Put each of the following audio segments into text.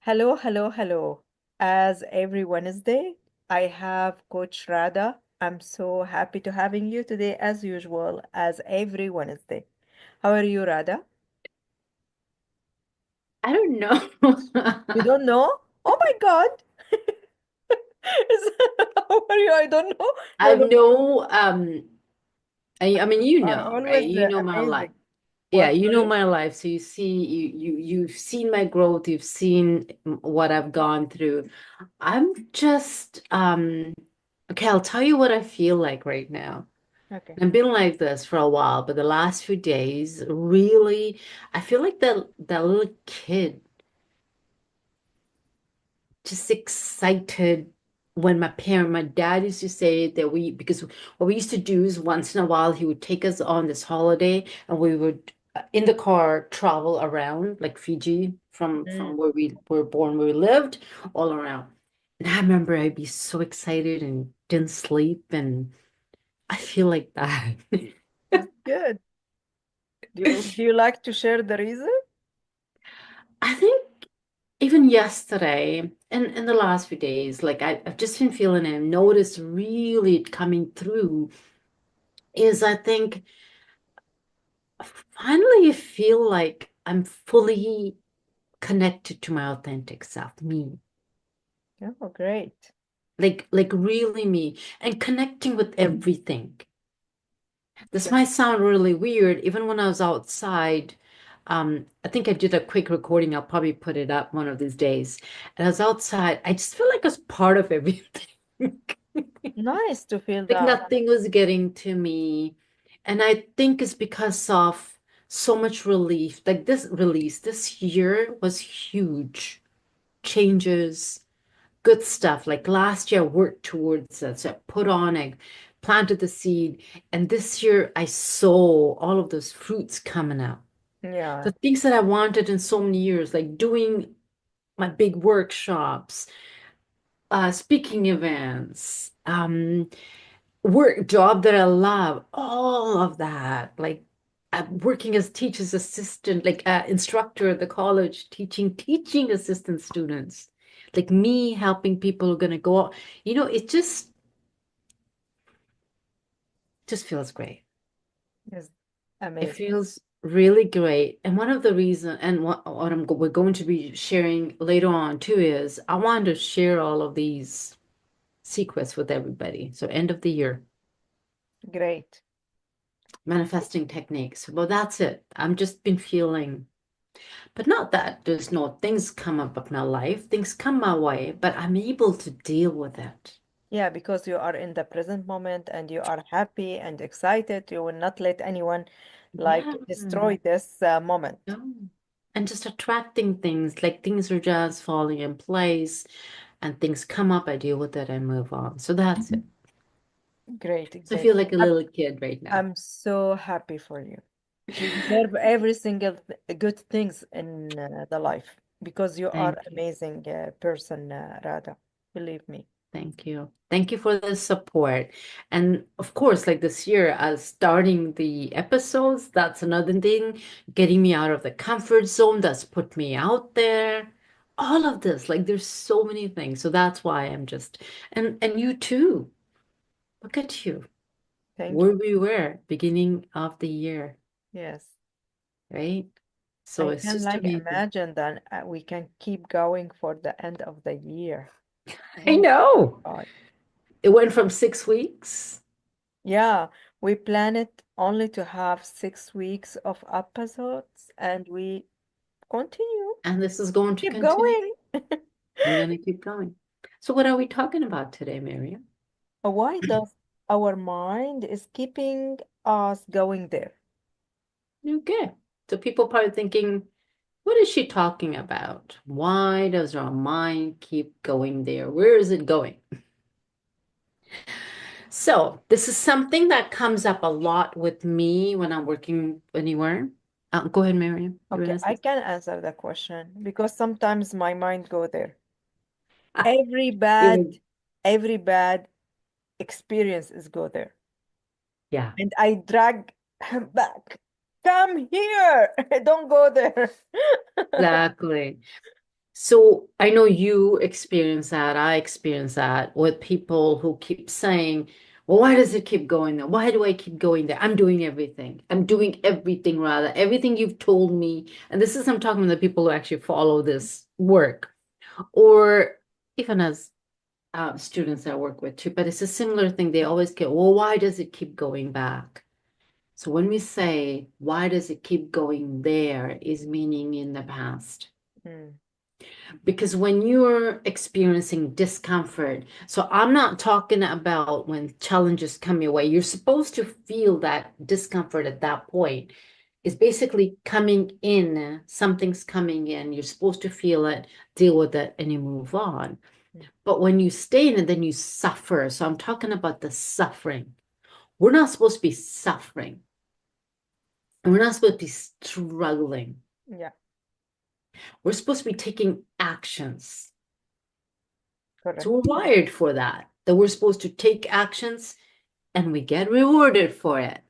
Hello, hello, hello. As every Wednesday, I have Coach Radha. I'm so happy to having you today as usual, as every Wednesday. How are you, Radha? I don't know. You don't know? Oh my God. How are you? I don't know. No, I've no. no I mean Are right? always You know my life. amazing. Yeah, What, you know sorry? my life. So you've seen my growth, you've seen what I've gone through. I'm just okay, I'll tell you what I feel like right now. Okay. I've been like this for a while, but the last few days, really, I feel like that little kid just excited when my dad used to say that because what we used to do is once in a while he would take us on this holiday and we would in the car travel around like Fiji Mm, from where we were born, where we lived, all around. And I remember I'd be so excited and didn't sleep, and I feel like that. that's good. Do you like to share the reason? I think even yesterday and in the last few days, like I've just been feeling and noticed really it coming through is I think finally I feel like I'm fully connected to my authentic self, me. Oh, great. Like really me and connecting with everything. This That- might sound really weird. Even when I was outside, I think I did a quick recording. I'll probably put it up one of these days. And I was outside. I just feel like I was part of everything. Nice to feel Like that. nothing was getting to me. And I think it's because of so much relief. Like this release this year was huge. Changes, good stuff. Like last year, I worked towards it. So I put on, I planted the seed. And this year, I saw all of those fruits coming out. Yeah. The things that I wanted in so many years, like doing my big workshops, speaking events, work job that I love, all of that. Like working as teacher's assistant, like instructor at the college, teaching assistant students, like me helping people who are gonna go out. It just feels great. Yes. It Amazing. feels really great. And one of the reasons, and we're going to be sharing later on too, is I want to share all of these secrets with everybody. So end of the year. Great. Manifesting techniques. Well, that's it. I'm just been feeling, but not that there's no things come up of my life, things come my way, but I'm able to deal with it. Yeah, because you are in the present moment and you are happy and excited. You will not let anyone Yeah. destroy this moment. No. And just attracting things, like things are just falling in place and things come up, I deal with it and move on. So that's it. Great, So I great. feel like a I'm, little kid right now. I'm so happy for you. You deserve every single good things in the life because you are Thank you. amazing person, Radha. Believe me. Thank you. Thank you for the support. And of course, like this year, as starting the episodes, that's another thing, getting me out of the comfort zone, that's put me out there. All of this, like there's so many things. So that's why I'm just and you too. Look at you. Thank you. Where we were beginning of the year, Yes. right? So I it's can just amazing. imagine that we can keep going for the end of the year. I Oh know. God. It went from 6 weeks, Yeah, we planned only to have 6 weeks of episodes and we continue. and this is going to Keep continue. going. I'm going to keep going. So, what are we talking about today, Mariam? Why does our mind is keeping us going there? Okay. So, people probably thinking, what is she talking about? Why does our mind keep going there? Where is it going? So, this is something that comes up a lot with me when I'm working anywhere. Go ahead, Mariam. You were Okay, gonna say I can answer the question because sometimes my mind go there. something? Every bad, Even, every bad experience is go there. yeah, And I drag him back. Come here. Don't go there. exactly. So I know you experience that. I experience that with people who keep saying, well, why does it keep going there? Why do I keep going there? I'm doing everything. I'm doing everything, rather. Everything you've told me. And this is, I'm talking to the people who actually follow this work, or even as students I work with too. But it's a similar thing. They always get, well, why does it keep going back? So when we say, why does it keep going there, is meaning in the past. Mm, Because when you're experiencing discomfort, so I'm not talking about when challenges come your way, you're supposed to feel that discomfort at that point. It's basically coming in, something's coming in, you're supposed to feel it, deal with it, and you move on. mm, But when you stay in it, then you suffer. So I'm talking about the suffering. We're not supposed to be suffering, and we're not supposed to be struggling. yeah, We're supposed to be taking actions. So correct. we're wired for that we're supposed to take actions and we get rewarded for it.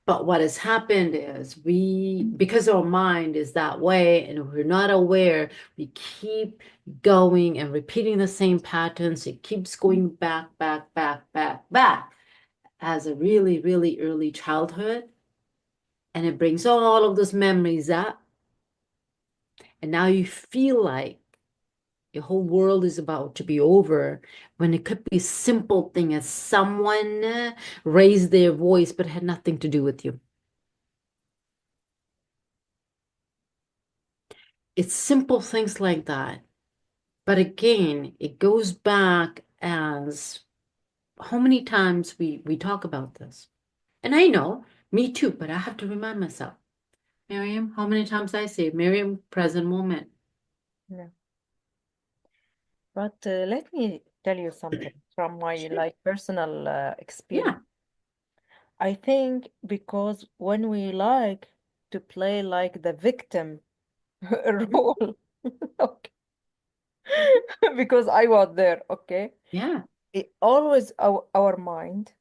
But what has happened is because our mind is that way and we're not aware, we keep going and repeating the same patterns. It keeps going back, back, back, back, back as a really, really early childhood. And it brings all of those memories up. And now you feel like your whole world is about to be over when it could be a simple thing as someone raised their voice but had nothing to do with you. It's simple things like that. But again, it goes back as how many times we talk about this. And I know, me too, but I have to remind myself, Mariam, how many times I say, Mariam, present moment. Yeah. But let me tell you something from my Sure. like personal Yeah. experience. I think because when we like to play like the victim role, okay, because I was there, okay, Yeah. it always our mind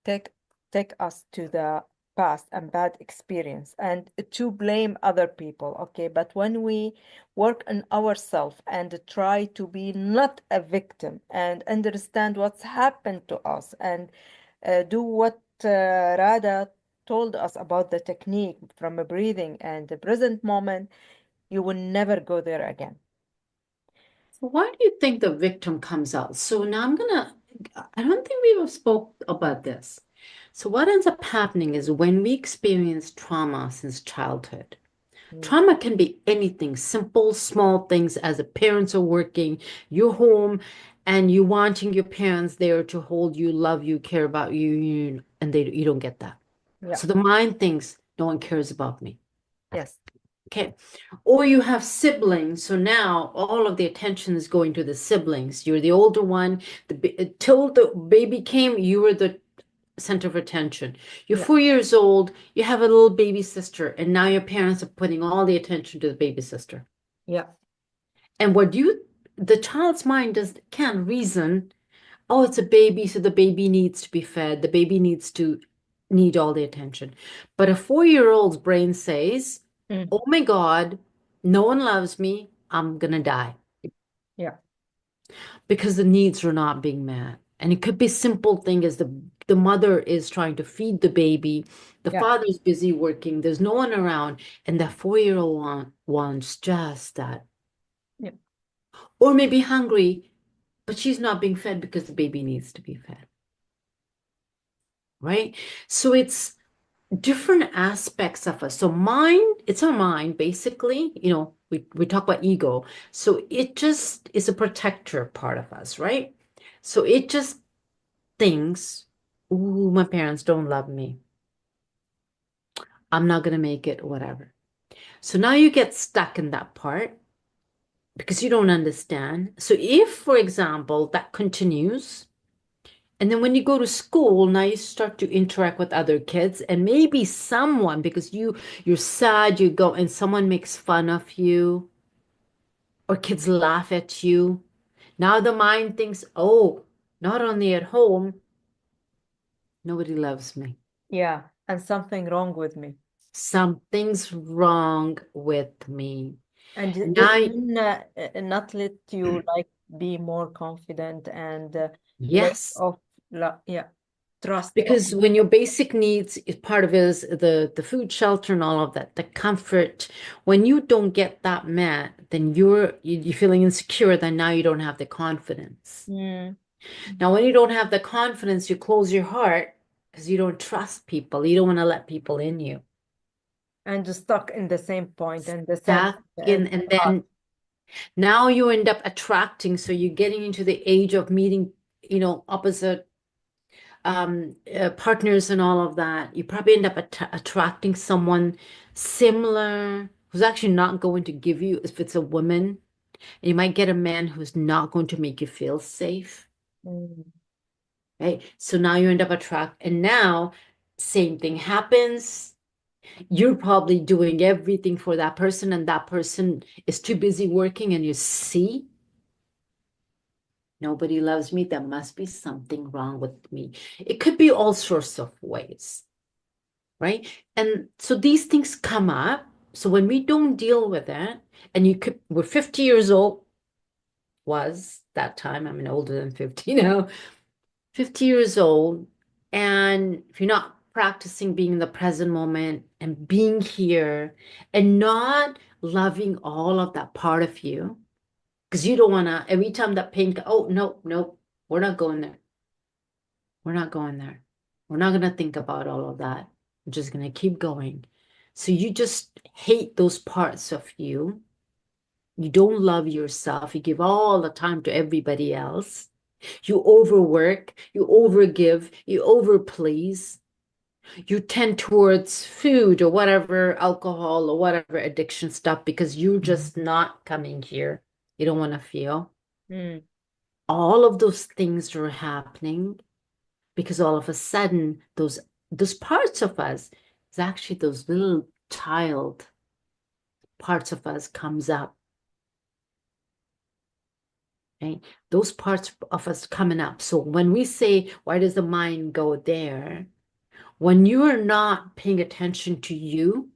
take take us to the past and bad experience and to blame other people, okay, but when we work on ourselves and try to be not a victim and understand what's happened to us and do what Radha told us about the technique from a breathing and the present moment, you will never go there again. So why do you think the victim comes out? So now I don't think we have spoke about this. So what ends up happening is when we experience trauma since childhood, Mm, trauma can be anything, simple, small things as the parents are working, you're home and you wanting your parents there to hold you, love you, care about you, and you don't get that. yeah, So the mind thinks no one cares about me. yes, Okay. Or you have siblings. So now all of the attention is going to the siblings. You're the older one. Till the baby came, you were the center of attention. You're yeah, 4 years old. You have a little baby sister. And now your parents are putting all the attention to the baby sister. yeah, And the child's mind can't reason, oh, it's a baby, so the baby needs to be fed. The baby need all the attention. But a 4-year-old's brain says, mm, oh my God, no one loves me. I'm gonna die yeah, because the needs are not being met. And it could be simple thing as the mother is trying to feed the baby, the yeah, father's busy working, there's no one around, and that 4-year-old wants just that. yeah, Or maybe hungry, but she's not being fed because the baby needs to be fed, right? So it's different aspects of us. So mind, it's our mind, basically. We talk about ego. So it just is a protector part of us, right? So it just thinks, ooh, my parents don't love me. I'm not gonna make it, whatever. So now you get stuck in that part because you don't understand. So if, for example, that continues, and then when you go to school, now you start to interact with other kids and maybe someone, because you're sad, you go and someone makes fun of you or kids laugh at you. Now the mind thinks, oh, not only at home, nobody loves me. yeah, and something wrong with me. Something's wrong with me. And this Now, can not let you like be more confident and lack yes, of yeah, trust of because when your basic needs is part of it is the food, shelter, and all of that, the comfort. When you don't get that met, then you're feeling insecure. Then now you don't have the confidence. mm. Now, when you don't have the confidence, you close your heart because you don't trust people. You don't want to let people in you. And stuck in the same point and the same Stuck in, and spot. then now you end up attracting. So you're getting into the age of meeting, opposite partners and all of that. You probably end up attracting someone similar who's actually not going to give you, if it's a woman, and you might get a man who's not going to make you feel safe. Mm. Right? So now you end up and now same thing happens. You're probably doing everything for that person, and that person is too busy working, and you see, nobody loves me. There must be something wrong with me. It could be all sorts of ways, right? And so these things come up. So when we don't deal with it, and we're 50 years old, was that time, I'm older than 50 now, 50 years old, and if you're not practicing being in the present moment and being here and not loving all of that part of you, because you don't want to, every time that pain, oh, no, no, we're not going there. We're not going there. We're not going to think about all of that. We're just going to keep going. So you just hate those parts of you. You don't love yourself. You give all the time to everybody else. You overwork, you overgive, you overplease. You tend towards food or whatever, alcohol or whatever addiction stuff because you're just not coming here. You don't want to feel. Mm. All of those things are happening because all of a sudden those parts of us is actually those little child parts of us comes up, right? Those parts of us coming up. So when we say, why does the mind go there? When you are not paying attention to you,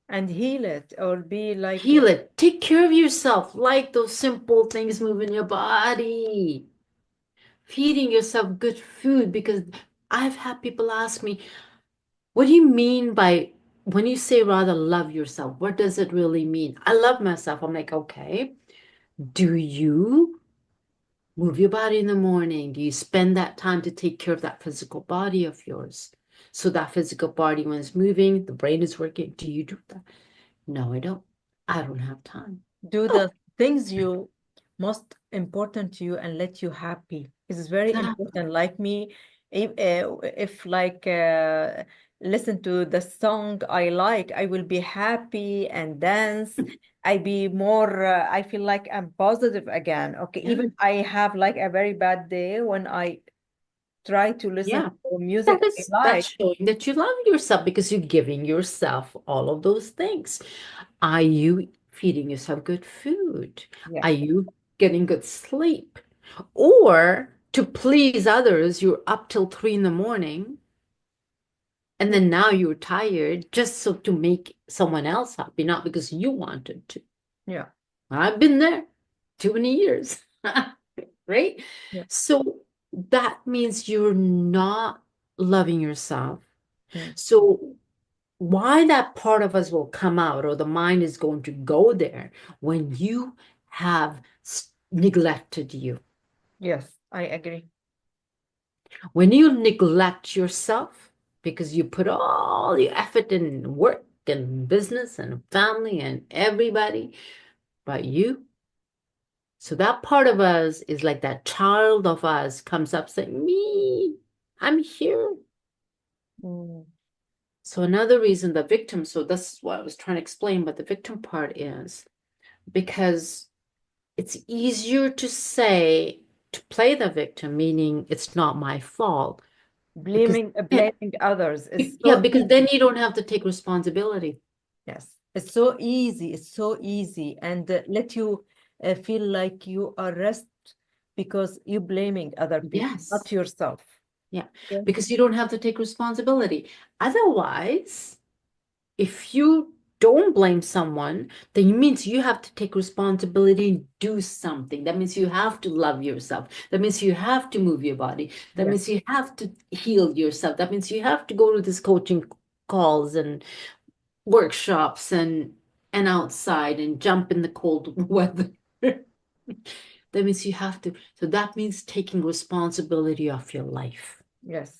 And heal it or be like heal it. Take care of yourself, like those simple things moving your body, feeding yourself good food. Because I've had people ask me, what do you mean by when you say rather love yourself? What does it really mean? I love myself. I'm like, okay, do you move your body in the morning? Do you spend that time to take care of that physical body of yours? So that physical body, when it's moving, the brain is working. Do you do that? No, I don't. I don't have time. do Oh, the things you most important to you and let you happy. It's very exactly. important. Like me, if like listen to the song I like, I will be happy and dance. I be more. I feel like I'm positive again. Okay, Yeah. even I have like a very bad day when I try to listen Yeah. to That music I is that's like. showing that you love yourself because you're giving yourself all of those things. Are you feeding yourself good food? Yeah. Are you getting good sleep? Or to please others, you're up till 3 in the morning and then now you're tired just so to make someone else happy, not because you wanted to. Yeah. I've been there too many years, right? Yeah. So that means you're not loving yourself. Mm. So why that part of us will come out or the mind is going to go there when you have neglected you. Yes, I agree. When you neglect yourself because you put all your effort in work and business and family and everybody but you. So that part of us is like that child of us comes up saying, me, I'm here. Mm. So another reason the victim, so this is what I was trying to explain, but the victim part is because it's easier to say, to play the victim, meaning it's not my fault. Because then, Blaming others is yeah, so because then easy. you don't have to take responsibility. Yes, it's so easy. It's so easy, and let you feel like you are rest because you blaming other people, not Yes. yourself. Yeah. Okay. Because you don't have to take responsibility. Otherwise, if you don't blame someone, then it means you have to take responsibility and do something. That means you have to love yourself. That means you have to move your body. That Yes. means you have to heal yourself. That means you have to go to this coaching calls and workshops and outside and jump in the cold weather. That means you have to. So that means taking responsibility of your life. Yes.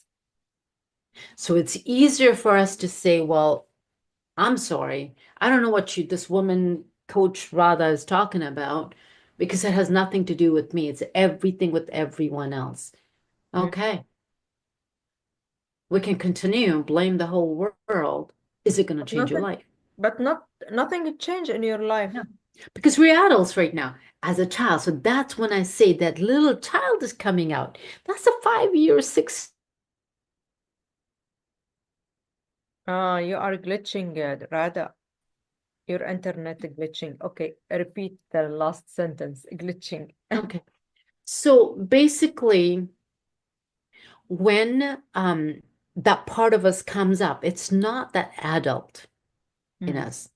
So it's easier for us to say, well, I'm sorry. I don't know what this woman, Coach Radha, is talking about because it has nothing to do with me. It's everything with everyone else. Mm. Okay. We can continue and blame the whole world. Is it going to But change your nothing, life? but nothing changed in your life. No. Because we're adults right now as a child. So that's when I say that little child is coming out. That's a 5 year, six. You are glitching, Radha. Your internet glitching. Okay, repeat the last sentence. Glitching. Okay. So basically, when that part of us comes up, it's not that adult in Mm, us,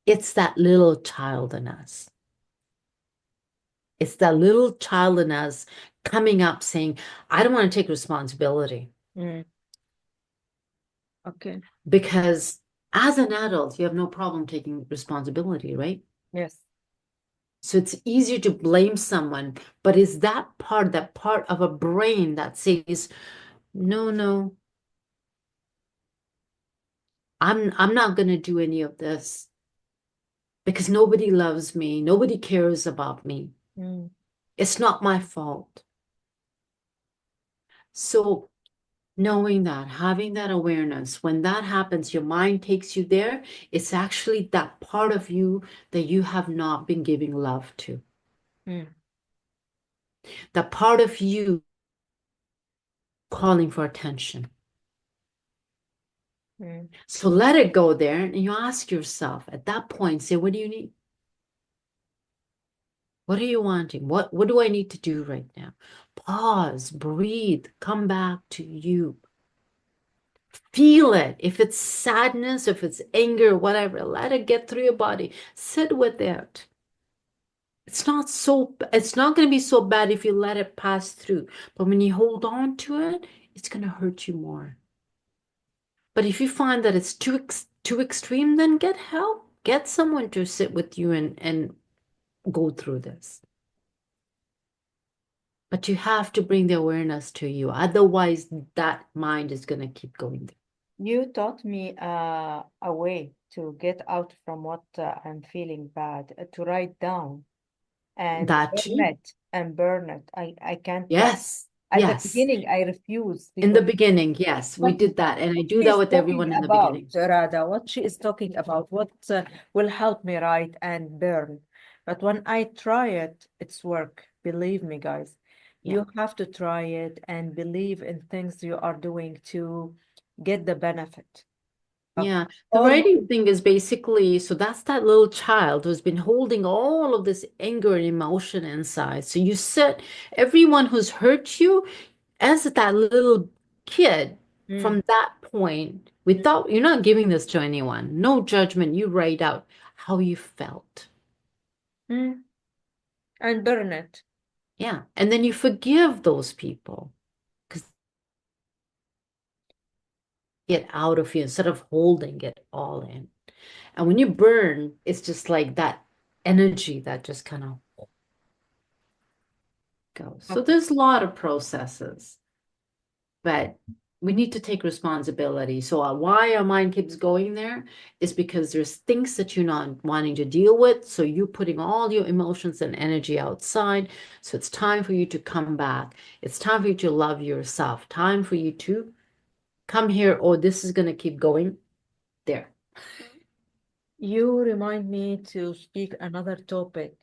it's that little child in us. It's that little child in us coming up saying, I don't want to take responsibility. mm, okay. Because as an adult, you have no problem taking responsibility, right? Yes. So it's easier to blame someone, but is that part of a brain that says, no, no, I'm not gonna do any of this because nobody loves me, nobody cares about me. Mm, It's not my fault. So knowing that, having that awareness, when that happens, your mind takes you there, it's actually that part of you that you have not been giving love to. mm, That part of you calling for attention. mm. So let it go there and you ask yourself at that point, say, what do you need? What are you wanting? What do I need to do right now? Pause, breathe, come back to you. Feel it. If it's sadness, if it's anger, whatever, let it get through your body. Sit with it. It's not going to be so bad if you let it pass through. But when you hold on to it, it's going to hurt you more. But if you find that it's too extreme, then get help. Get someone to sit with you and go through this. But you have to bring the awareness to you. Otherwise, that mind is going to keep going there. You taught me a way to get out from what I'm feeling bad, to write down and That burn too. it and burn it. I can't. Yes. At the Yes. beginning, I refused In the because beginning, yes, we what did that. And I do she that is with talking everyone in the about, beginning. Radha, what she is talking about, what will help me write and burn. But when I try it, it's work. Believe me, guys. Yeah. You have to try it and believe in things you are doing to get the benefit of Yeah. The all. writing thing is basically, so that's that little child who's been holding all of this anger and emotion inside. So you sit, everyone who's hurt you as that little kid Mm, from that point, without, you're not giving this to anyone, no judgment. You write out how you felt. mm, and burn it. Yeah. And then you forgive those people because get out of you instead of holding it all in. And when you burn, it's just like that energy that just kind of goes. So Okay. there's a lot of processes, but we need to take responsibility. So why our mind keeps going there is because there's things that you're not wanting to deal with. So you're putting all your emotions and energy outside. So it's time for you to come back. It's time for you to love yourself. Time for you to come here. Oh, this is going to keep going there. You remind me to speak another topic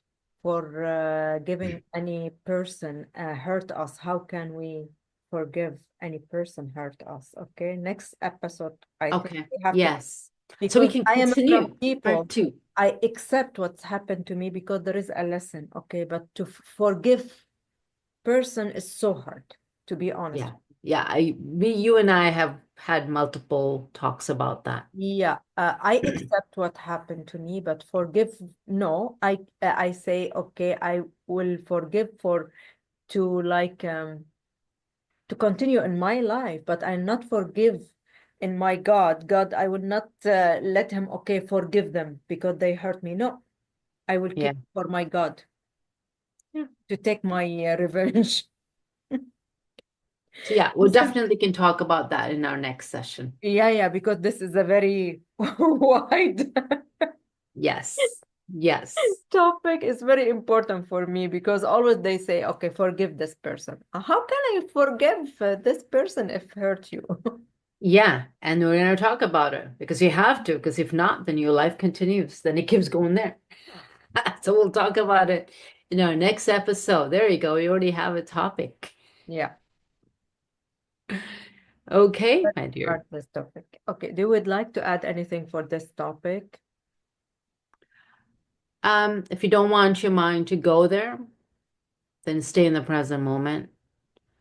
for giving any person hurt us. How can we forgive any person hurt us? Okay, next episode, I think Okay. we have to, Yes. So we because can I am from continue part people, two. I accept what's happened to me because there is a lesson, okay? But to forgive person is so hard, to be honest. Yeah. Yeah. You and I have had multiple talks about that. Yeah, I accept what happened to me, but forgive, no. I say, okay, I will forgive for to to continue in my life, but I not forgive in my God. God, I will not let him, okay, forgive them because they hurt me. No, I will Yeah. keep for my God Yeah. to take my revenge. So yeah, we'll This is, definitely can talk about that in our next session. yeah, yeah, because this is a very wide Yes. Yes. topic. Is very important for me because always they say, okay, forgive this person. How can I forgive this person if hurt you? Yeah. And we're going to talk about it because you have to, because if not, then your life continues. Then it keeps going there. So we'll talk about it in our next episode. There you go. We already have a topic. Yeah, Okay, let's my dear. start this topic. Okay, do you would like to add anything for this topic? If you don't want your mind to go there, then stay in the present moment.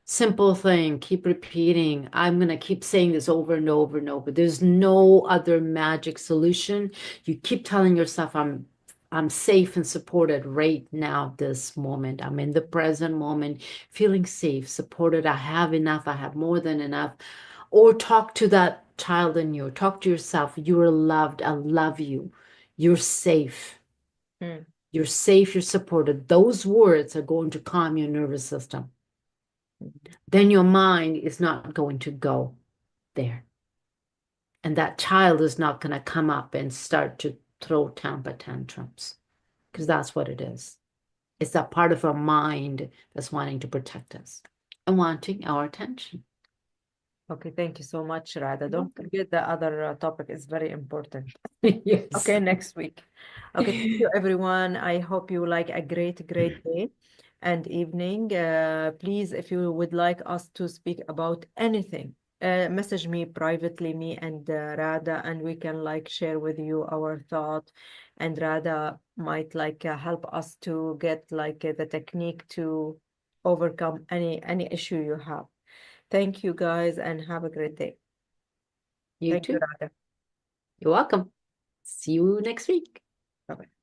Simple thing, keep repeating. I'm going to keep saying this over and over and over. There's no other magic solution. You keep telling yourself I'm safe and supported right now, this moment. I'm in the present moment, feeling safe, supported. I have enough. I have more than enough. Or talk to that child in you. Talk to yourself. You are loved. I love you. You're safe. Hmm. You're safe. You're supported. Those words are going to calm your nervous system. Then your mind is not going to go there. And that child is not going to come up and start to throw temper tantrums because that's what it is. It's that part of our mind that's wanting to protect us and wanting our attention. Okay, thank you so much, Radha. You're Don't welcome. forget the other topic is very important. Yes. Okay, next week. Okay, thank you everyone. I hope you like a great day and evening. Please, if you would like us to speak about anything, message me privately, me and Radha, and we can like share with you our thought. And Radha might like help us to get like the technique to overcome any issue you have. Thank you guys and have a great day. You Thank you, too. Radha. You're welcome. See you next week. Bye-bye.